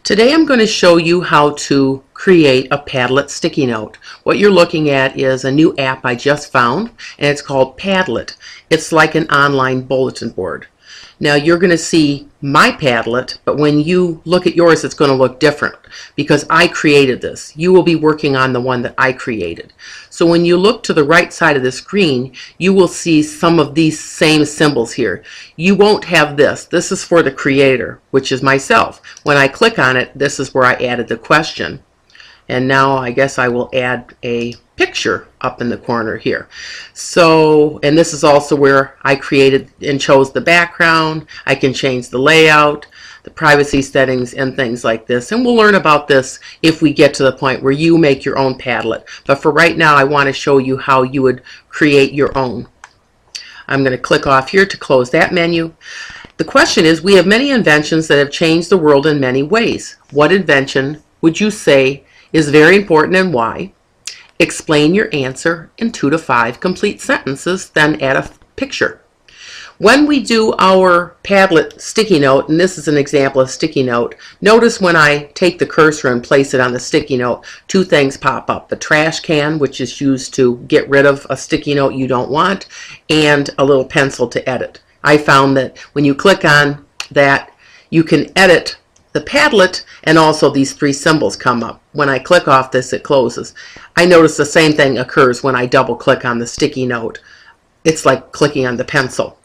Today I'm going to show you how to create a Padlet sticky note. What you're looking at is a new app I just found, and it's called Padlet. It's like an online bulletin board. Now you're going to see my Padlet, but when you look at yours it's going to look different because I created this. You will be working on the one that I created. So when you look to the right side of the screen, you will see some of these same symbols here. You won't have this. This is for the creator, which is myself. When I click on it, this is where I added the question. And now I guess I will add a picture up in the corner here. So, and this is also where I created and chose the background. I can change the layout, the privacy settings, and things like this. And we'll learn about this if we get to the point where you make your own Padlet. But for right now, I want to show you how you would create your own. I'm going to click off here to close that menu. The question is, we have many inventions that have changed the world in many ways. What invention would you say is very important and why? Explain your answer in 2 to 5 complete sentences, then add a picture. When we do our Padlet sticky note, and this is an example of sticky note, notice when I take the cursor and place it on the sticky note, 2 things pop up. The trash can, which is used to get rid of a sticky note you don't want, and a little pencil to edit. I found that when you click on that, you can edit the Padlet, and also these 3 symbols come up. When I click off this, it closes. I notice the same thing occurs when I double click on the sticky note. It's like clicking on the pencil.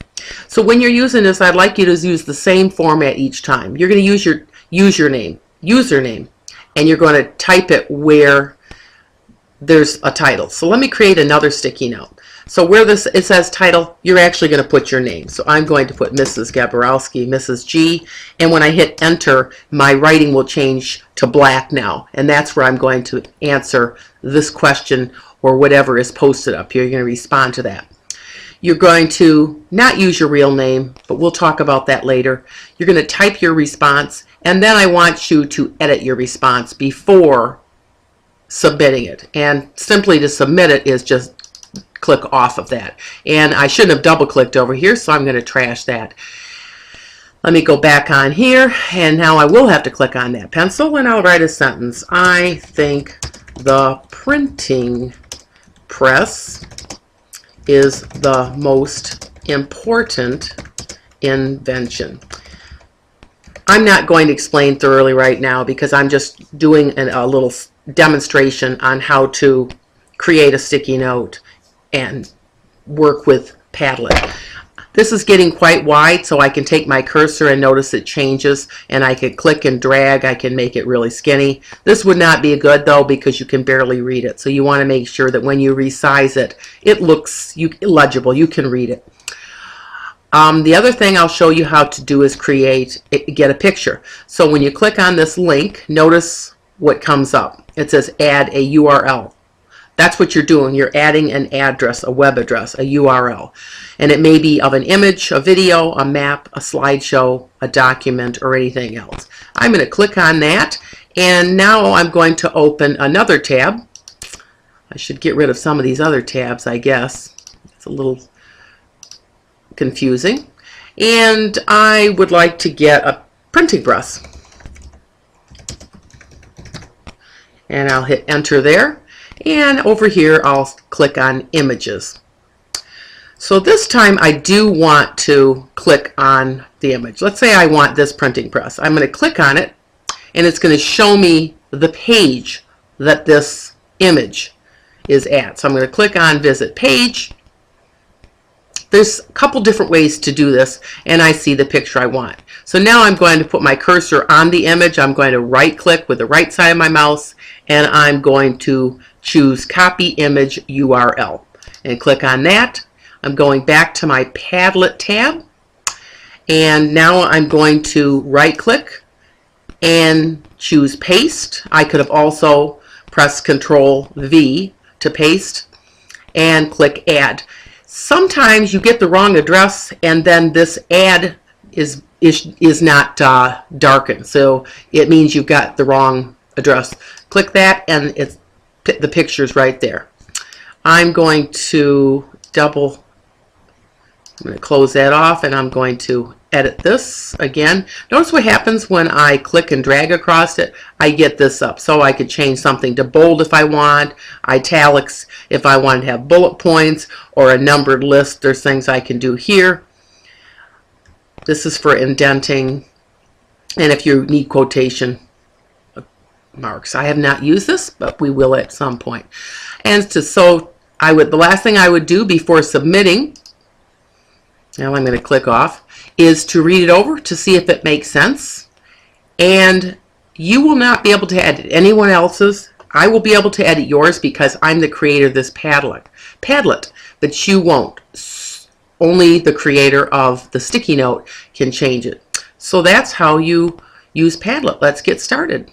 So when you're using this, I'd like you to use the same format each time. You're going to use your username, and you're going to type it where there's a title. So let me create another sticky note. So where it says title, you're actually going to put your name. So I'm going to put Mrs. Gaborowski, Mrs. G, and when I hit enter, my writing will change to black now, and that's where I'm going to answer this question or whatever is posted up here. You're going to respond to that. You're going to not use your real name, but we'll talk about that later. You're going to type your response, and then I want you to edit your response before submitting it. And simply to submit it is just click off of that. And I shouldn't have double clicked over here, so I'm going to trash that. Let me go back on here, and now I will have to click on that pencil, and I'll write a sentence. I think the printing press is the most important invention. I'm not going to explain thoroughly right now because I'm just doing a little demonstration on how to create a sticky note and work with Padlet. This is getting quite wide, so I can take my cursor and notice it changes, and I can click and drag. I can make it really skinny. This would not be good though because you can barely read it, so you want to make sure that when you resize it, it looks legible. You can read it. The other thing I'll show you how to do is get a picture. So when you click on this link, notice what comes up. It says add a URL. That's what you're doing. You're adding an address, a web address, a URL. And it may be of an image, a video, a map, a slideshow, a document, or anything else. I'm going to click on that, and now I'm going to open another tab. I should get rid of some of these other tabs, I guess. It's a little confusing. And I would like to get a printing press. And I'll hit enter there. And over here I'll click on images. So this time I do want to click on the image. Let's say I want this printing press. I'm going to click on it, and it's going to show me the page that this image is at. So I'm going to click on visit page. There's a couple different ways to do this, and I see the picture I want. So now I'm going to put my cursor on the image. I'm going to right click with the right side of my mouse, and I'm going to choose copy image URL and click on that. I'm going back to my Padlet tab, and now I'm going to right click and choose paste. I could have also pressed Control V to paste and click add. Sometimes you get the wrong address, and then this add is not darkened, so it means you've got the wrong address. Click that, and the picture's right there. I'm going to double I'm going to close that off, and I'm going to edit this again. Notice what happens when I click and drag across it. I get this up. So I could change something to bold if I want, italics if I want to have bullet points, or a numbered list. There's things I can do here. This is for indenting, and if you need quotation marks. I have not used this, but we will at some point. And the last thing I would do before submitting, now I'm going to click off, is to read it over to see if it makes sense. And you will not be able to edit anyone else's. I will be able to edit yours because I'm the creator of this Padlet, but you won't. Only the creator of the sticky note can change it. So that's how you use Padlet. Let's get started.